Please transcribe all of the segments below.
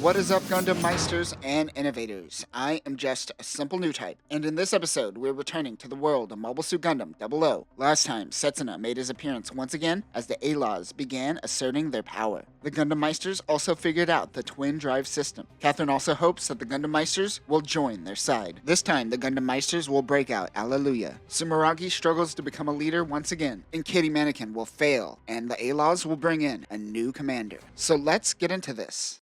What is up, Gundam Meisters and Innovators? I am just a simple new type, and in this episode, we're returning to the world of Mobile Suit Gundam 00. Last time, Setsuna made his appearance once again as the A-Laws began asserting their power. The Gundam Meisters also figured out the twin drive system. Catherine also hopes that the Gundam Meisters will join their side. This time, the Gundam Meisters will break out Allelujah. Sumeragi struggles to become a leader once again, and Kitty Mannequin will fail, and the A-Laws will bring in a new commander. So let's get into this.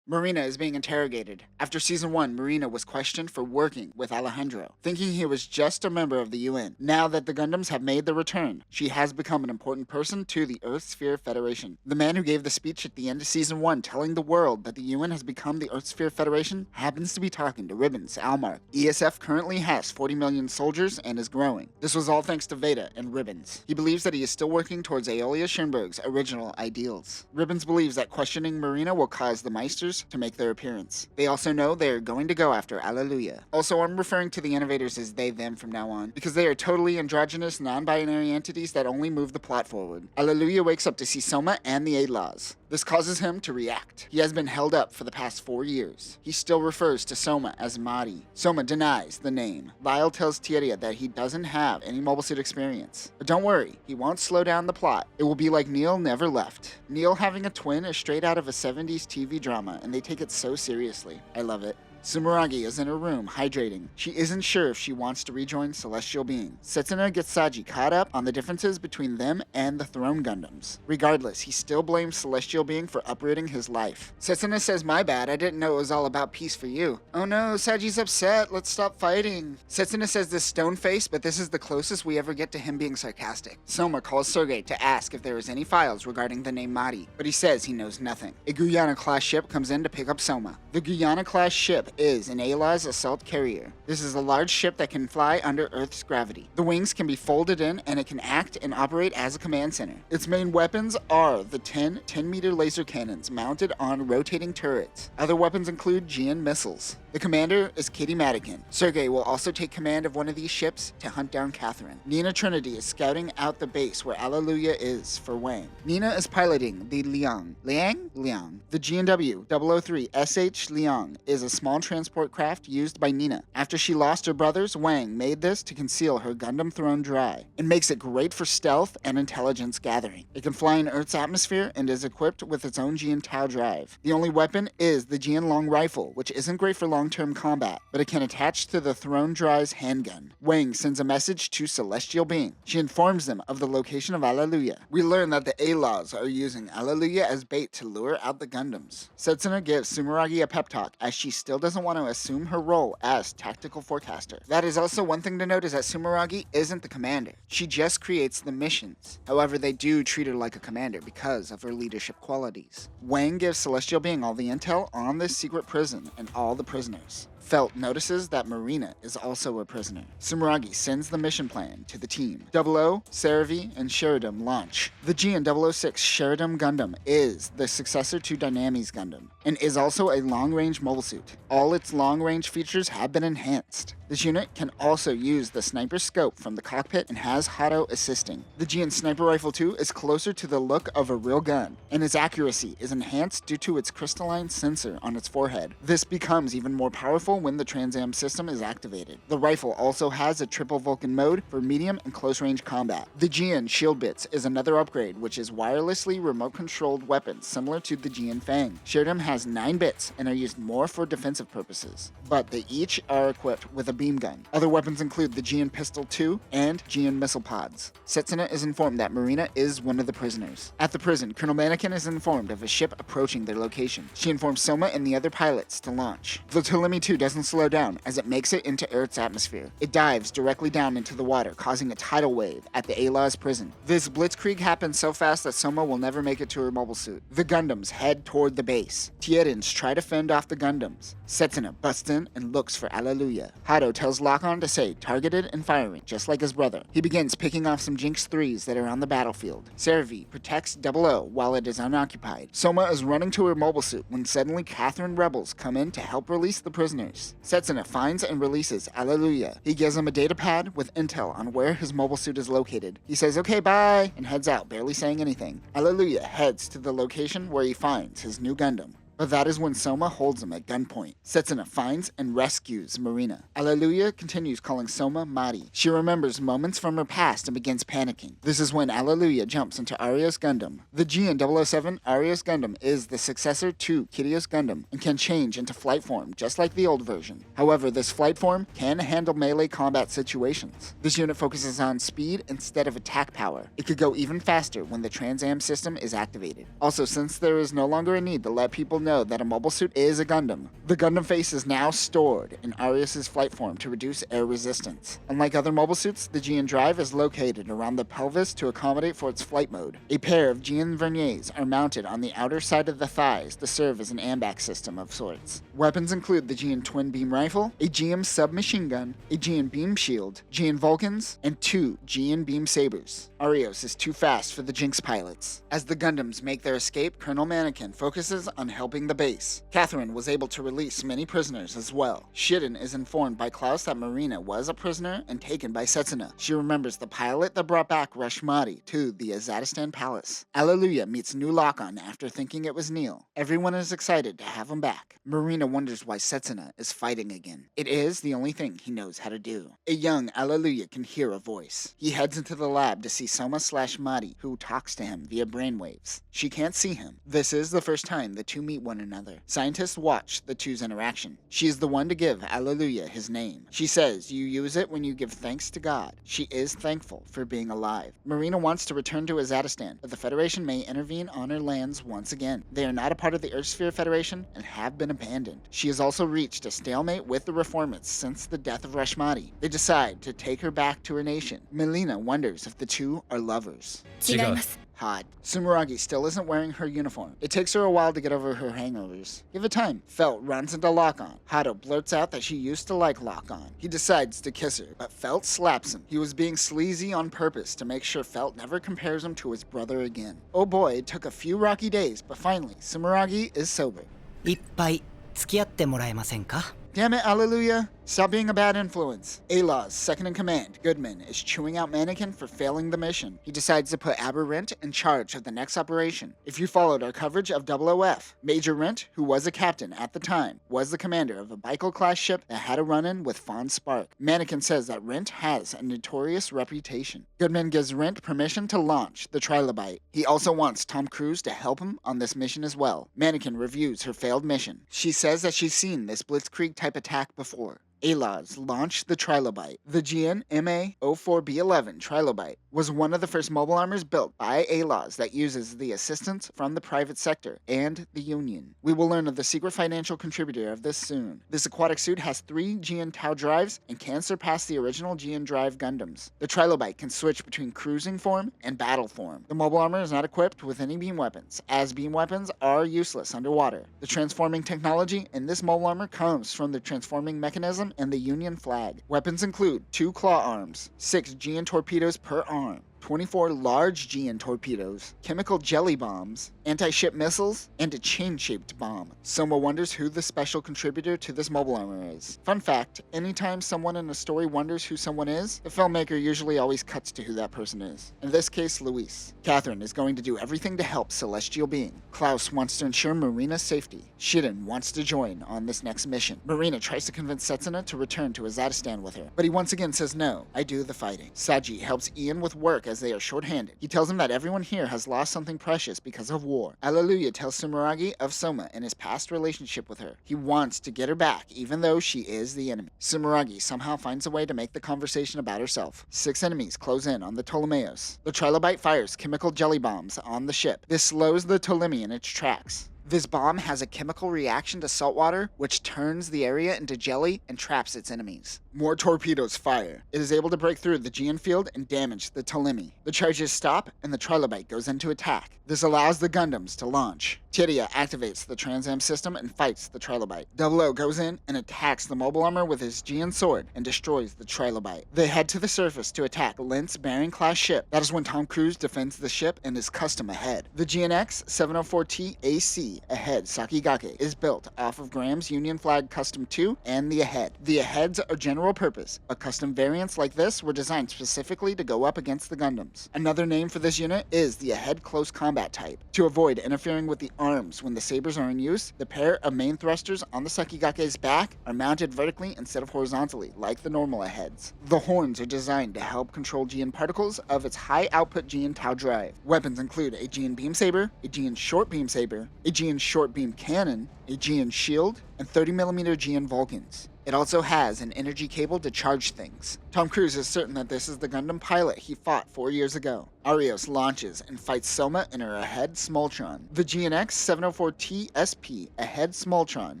Marina is being interrogated. After Season 1, Marina was questioned for working with Alejandro, thinking he was just a member of the UN. Now that the Gundams have made their return, she has become an important person to the Earth Sphere Federation. The man who gave the speech at the end of Season 1 telling the world that the UN has become the Earth Sphere Federation happens to be talking to Ribbons Almark. ESF currently has 40 million soldiers and is growing. This was all thanks to Veda and Ribbons. He believes that he is still working towards Aeolia Schönberg's original ideals. Ribbons believes that questioning Marina will cause the Meisters to make their appearance. They also know they are going to go after Allelujah. Also, I'm referring to the Innovators as they/them from now on, because they are totally androgynous, non-binary entities that only move the plot forward. Allelujah wakes up to see Soma and the A-Laws. This causes him to react. He has been held up for the past 4 years. He still refers to Soma as Mari. Soma denies the name. Lyle tells Tieria that he doesn't have any mobile suit experience. But don't worry, he won't slow down the plot. It will be like Neil never left. Neil having a twin is straight out of a 70s TV drama, and they take it so seriously. I love it. Sumeragi is in her room, hydrating. She isn't sure if she wants to rejoin Celestial Being. Setsuna gets Saji caught up on the differences between them and the Throne Gundams. Regardless, he still blames Celestial Being for uprooting his life. Setsuna says, "My bad, I didn't know it was all about peace for you." "Oh no, Saji's upset, let's stop fighting." Setsuna says this stone face, but this is the closest we ever get to him being sarcastic. Soma calls Sergei to ask if there is any files regarding the name Mari, but he says he knows nothing. A Guyana-class ship comes in to pick up Soma. The Guyana-class ship is an A-Law's assault carrier. This is a large ship that can fly under Earth's gravity. The wings can be folded in and it can act and operate as a command center. Its main weapons are the 10-meter laser cannons mounted on rotating turrets. Other weapons include GN missiles. The commander is Kitty Mannequin. Sergei will also take command of one of these ships to hunt down Catherine. Nina Trinity is scouting out the base where Allelujah is for Wang. Nina is piloting the Liang. The GNW 003 SH Liang is a small transport craft used by Nina. After she lost her brothers, Wang made this to conceal her Gundam Throne Dry. It makes it great for stealth and intelligence gathering. It can fly in Earth's atmosphere and is equipped with its own GN Tau drive. The only weapon is the GN Long Rifle, which isn't great for long-term combat, but it can attach to the Throne Dry's handgun. Wang sends a message to Celestial Being. She informs them of the location of Allelujah. We learn that the A-Laws are using Allelujah as bait to lure out the Gundams. Setsuna gives Sumeragi a pep talk as she still doesn't want to assume her role as tactical forecaster. That is also one thing to note, is that Sumeragi isn't the commander. She just creates the missions. However, they do treat her like a commander because of her leadership qualities. Wang gives Celestial Being all the intel on this secret prison and all the prisoners. Felt notices that Marina is also a prisoner. Sumeragi sends the mission plan to the team. 00, Saravi, and Sheridan launch. The GN-006 Sheridan Gundam is the successor to Dynami's Gundam, and is also a long-range mobile suit. All its long-range features have been enhanced. This unit can also use the sniper scope from the cockpit and has Hato assisting. The GN Sniper Rifle 2 is closer to the look of a real gun, and its accuracy is enhanced due to its crystalline sensor on its forehead. This becomes even more powerful when the Trans-Am system is activated. The rifle also has a triple Vulcan mode for medium and close-range combat. The GN Shield Bits is another upgrade, which is wirelessly remote-controlled weapons similar to the GN Fang. Sheridan has 9 bits and are used more for defensive purposes, but they each are equipped with a beam gun. Other weapons include the GN Pistol 2 and GN Missile Pods. Setsuna is informed that Marina is one of the prisoners. At the prison, Colonel Mannequin is informed of a ship approaching their location. She informs Soma and the other pilots to launch. The Ptolemy 2 doesn't slow down as it makes it into Earth's atmosphere. It dives directly down into the water, causing a tidal wave at the A-Law's prison. This blitzkrieg happens so fast that Soma will never make it to her mobile suit. The Gundams head toward the base. Tierins try to fend off the Gundams. Setsuna busts in and looks for Allelujah. Hato tells Lock-On to say targeted and firing, just like his brother. He begins picking off some Jinx 3s that are on the battlefield. Saravi protects 00 while it is unoccupied. Soma is running to her mobile suit when suddenly Catherine rebels come in to help release the prisoners. Setsuna finds and releases Allelujah. He gives him a datapad with intel on where his mobile suit is located. He says okay bye and heads out, barely saying anything. Allelujah heads to the location where he finds his new Gundam. But that is when Soma holds him at gunpoint. Setsuna finds and rescues Marina. Allelujah continues calling Soma Mari. She remembers moments from her past and begins panicking. This is when Allelujah jumps into Arios Gundam. The GN-007 Arios Gundam is the successor to Kyrios Gundam and can change into flight form just like the old version. However, this flight form can handle melee combat situations. This unit focuses on speed instead of attack power. It could go even faster when the Trans Am system is activated. Also, since there is no longer a need to let people know that a mobile suit is a Gundam, the Gundam face is now stored in Arios' flight form to reduce air resistance. Unlike other mobile suits, the GN drive is located around the pelvis to accommodate for its flight mode. A pair of GN verniers are mounted on the outer side of the thighs to serve as an ambac system of sorts. Weapons include the GN twin beam rifle, a GM submachine gun, a GN beam shield, GN Vulcans, and 2 GN beam sabers. Arios is too fast for the Jinx pilots. As the Gundams make their escape, Colonel Mannequin focuses on helping the base. Catherine was able to release many prisoners as well. Shiden is informed by Klaus that Marina was a prisoner and taken by Setsuna. She remembers the pilot that brought back Rashmati to the Azatistan Palace. Allelujah meets new lock-on after thinking it was Neil. Everyone is excited to have him back. Marina wonders why Setsuna is fighting again. It is the only thing he knows how to do. A young Allelujah can hear a voice. He heads into the lab to see Soma/Mari, who talks to him via brainwaves. She can't see him. This is the first time the two meet one another. Scientists watch the two's interaction. She is the one to give Allelujah his name. She says you use it when you give thanks to God. She is thankful for being alive. Marina wants to return to Azatistan, but the Federation may intervene on her lands once again. They are not a part of the Earthsphere Federation and have been abandoned. She has also reached a stalemate with the Reformants since the death of Rashmati. They decide to take her back to her nation. Melina wonders if the two are lovers. 違います。 Hot. Sumeragi still isn't wearing her uniform. It takes her a while to get over her hangovers. Give it time. Felt runs into Lock-On. Hato blurts out that she used to like Lock-On. He decides to kiss her, but Felt slaps him. He was being sleazy on purpose to make sure Felt never compares him to his brother again. Oh boy, it took a few rocky days, but finally, Sumeragi is sober. いっぱい付き合ってもらえませんか? Damn it, Allelujah. Stop being a bad influence. Alaw's second in command, Goodman, is chewing out Mannequin for failing the mission. He decides to put Aber Rent in charge of the next operation. If you followed our coverage of OOF, Major Rent, who was a captain at the time, was the commander of a Baikal-class ship that had a run-in with Fawn Spark. Mannequin says that Rent has a notorious reputation. Goodman gives Rent permission to launch the Trilobite. He also wants Tom Cruise to help him on this mission as well. Mannequin reviews her failed mission. She says that she's seen this Blitzkrieg-type attack before. Alaz launched the Trilobite. The GN-MA-04B11 Trilobite was one of the first mobile armors built by Alaz that uses the assistance from the private sector and the Union. We will learn of the secret financial contributor of this soon. This aquatic suit has 3 GN Tau drives and can surpass the original GN drive Gundams. The Trilobite can switch between cruising form and battle form. The mobile armor is not equipped with any beam weapons, as beam weapons are useless underwater. The transforming technology in this mobile armor comes from the transforming mechanism and the Union flag. Weapons include 2 claw arms, 6 GN torpedoes per arm, 24 large GN torpedoes, chemical jelly bombs, anti-ship missiles, and a chain-shaped bomb. Soma wonders who the special contributor to this mobile armor is. Fun fact, anytime someone in a story wonders who someone is, the filmmaker usually always cuts to who that person is. In this case, Luis. Catherine is going to do everything to help Celestial Being. Klaus wants to ensure Marina's safety. Shiden wants to join on this next mission. Marina tries to convince Setsuna to return to Azatistan with her, but he once again says no, I do the fighting. Saji helps Ian with work as they are short-handed. He tells him that everyone here has lost something precious because of war. Allelujah tells Sumeragi of Soma and his past relationship with her. He wants to get her back, even though she is the enemy. Sumeragi somehow finds a way to make the conversation about herself. 6 enemies close in on the Ptolemaeos. The Trilobite fires chemical jelly bombs on the ship. This slows the Ptolemy in its tracks. This bomb has a chemical reaction to salt water, which turns the area into jelly and traps its enemies. More torpedoes fire. It is able to break through the GN field and damage the Ptolemy. The charges stop, and the Trilobite goes into attack. This allows the Gundams to launch. Tyria activates the Trans Am system and fights the Trilobite. 00 goes in and attacks the mobile armor with his GN sword and destroys the Trilobite. They head to the surface to attack Lint's Baron-class ship. That is when Tom Cruise defends the ship and is custom ahead. The GNX-704T AC SP, Ahead Sakigake, is built off of Graham's Union Flag Custom 2 and the Ahead. The Aheads are general purpose, but custom variants like this were designed specifically to go up against the Gundams. Another name for this unit is the Ahead Close Combat type. To avoid interfering with the arms when the sabers are in use, the pair of main thrusters on the Sakigake's back are mounted vertically instead of horizontally, like the normal Aheads. The horns are designed to help control GN particles of its high-output GN Tau drive. Weapons include a GN Beam Saber, a GN Short Beam Saber, a GN Short Beam Cannon, a GN Shield, and 30mm GN Vulcans. It also has an energy cable to charge things. Tom Cruise is certain that this is the Gundam pilot he fought 4 years ago. Arios launches and fights Soma in her Ahead Smoltron. The GNX-704T SP Ahead Smoltron,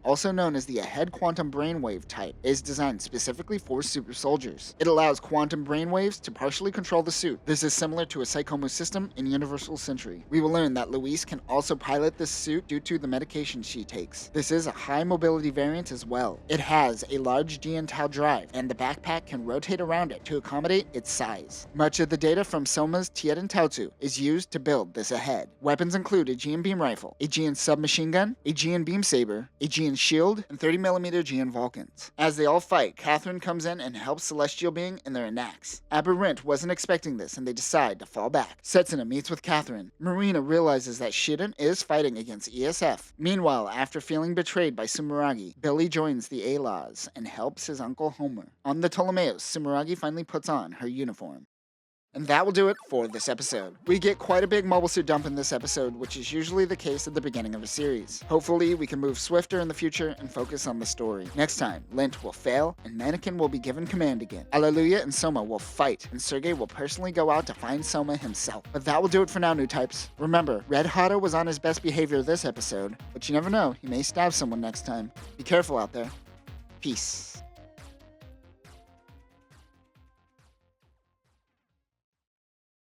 also known as the Ahead Quantum Brainwave type, is designed specifically for super soldiers. It allows quantum brainwaves to partially control the suit. This is similar to a Psychomu system in Universal Century. We will learn that Louise can also pilot this suit due to the medication she takes. This is a high mobility variant as well. It has a large GN Tau drive, and the backpack can rotate around it to accommodate its size. Much of the data from Soma's Tieten Tautsu is used to build this Ahead. Weapons include a GN Beam Rifle, a GN Submachine Gun, a GN Beam Saber, a GN Shield, and 30mm GN Vulcans. As they all fight, Catherine comes in and helps Celestial Being in their attacks. Aberrant wasn't expecting this, and they decide to fall back. Setsuna meets with Catherine. Marina realizes that Shiden is fighting against ESF. Meanwhile, after feeling betrayed by Sumeragi, Billy joins the A-Laws and helps his uncle Homer. On the Ptolemaeus, Sumeragi finally puts on her uniform. And that will do it for this episode. We get quite a big mobile suit dump in this episode, which is usually the case at the beginning of a series. Hopefully, we can move swifter in the future and focus on the story. Next time, Lint will fail, and Mannequin will be given command again. Allelujah and Soma will fight, and Sergei will personally go out to find Soma himself. But that will do it for now, new types. Remember, Red Hotto was on his best behavior this episode, but you never know, he may stab someone next time. Be careful out there. Peace.